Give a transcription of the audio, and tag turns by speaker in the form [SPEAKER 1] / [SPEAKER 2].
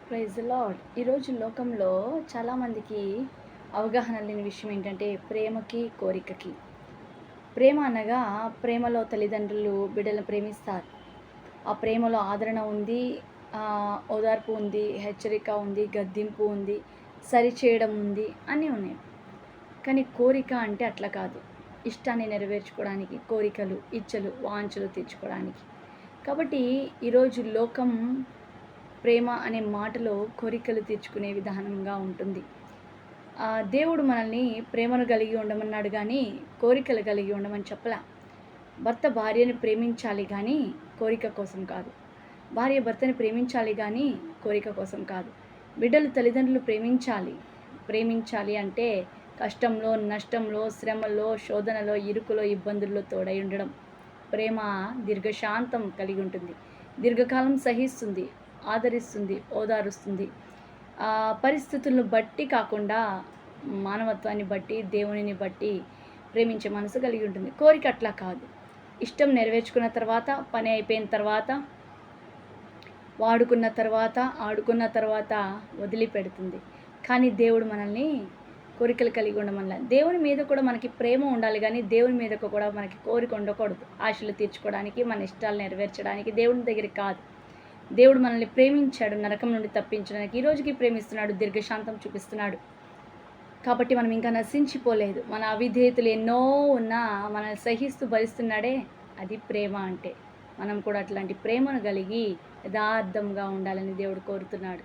[SPEAKER 1] Praise lord. ఈరోజు లోకంలో చాలామందికి అవగాహన లేని విషయం ఏంటంటే ప్రేమకి, కోరికకి. ప్రేమ అనగా ప్రేమలో తల్లిదండ్రులు బిడ్డలను ప్రేమిస్తారు. ఆ ప్రేమలో ఆదరణ ఉంది, ఓదార్పు ఉంది, హెచ్చరిక ఉంది, గద్దింపు ఉంది, సరిచేయడం ఉంది, అన్నీ ఉన్నాయి. కానీ కోరిక అంటే అట్లా కాదు. ఇష్టాన్ని నెరవేర్చుకోవడానికి కోరికలు, ఇచ్చలు, వాంఛలు తీర్చుకోవడానికి. కాబట్టి ఈరోజు లోకం ప్రేమ అనే మాటలో కోరికలు తీర్చుకునే విధానంగా ఉంటుంది. దేవుడు మనల్ని ప్రేమను కలిగి ఉండమన్నాడు కానీ కోరికలు కలిగి ఉండమని చెప్పలా. భర్త భార్యని ప్రేమించాలి కానీ కోరిక కోసం కాదు. భార్య భర్తని ప్రేమించాలి కానీ కోరిక కోసం కాదు. బిడ్డలు తల్లిదండ్రులు ప్రేమించాలి అంటే కష్టంలో, నష్టంలో, శ్రమలో, శోధనలో, ఇరుకులో, ఇబ్బందుల్లో తోడై ఉండడం. ప్రేమ దీర్ఘశాంతం కలిగి ఉంటుంది, దీర్ఘకాలం సహిస్తుంది, ఆదరిస్తుంది, ఓదారుస్తుంది. పరిస్థితులను బట్టి కాకుండా మానవత్వాన్ని బట్టి, దేవునిని బట్టి ప్రేమించే మనసు కలిగి ఉంటుంది. కోరిక అట్లా కాదు. ఇష్టం నెరవేర్చుకున్న తర్వాత, పని అయిపోయిన తర్వాత, వాడుకున్న తర్వాత, ఆడుకున్న తర్వాత వదిలిపెడుతుంది. కానీ దేవుడు మనల్ని కోరికలు కలిగి ఉండమని, దేవుని మీద కూడా మనకి ప్రేమ ఉండాలి కానీ దేవుని మీద కూడా మనకి కోరిక ఉండకూడదు. ఆశలు తీర్చుకోవడానికి, మన ఇష్టాలు నెరవేర్చడానికి దేవుని దగ్గరికి కాదు. దేవుడు మనల్ని ప్రేమించాడు నరకం నుండి తప్పించడానికి. ఈ రోజుకి ప్రేమిస్తున్నాడు, దీర్ఘశాంతం చూపిస్తున్నాడు. కాబట్టి మనం ఇంకా నశించిపోలేదు. మన అవిధేయతలు ఎన్నో ఉన్నా మనల్ని సహిస్తూ భరిస్తున్నాడే, అది ప్రేమ అంటే. మనం కూడా అట్లాంటి ప్రేమను కలిగి యథార్థంగా ఉండాలని దేవుడు కోరుతున్నాడు.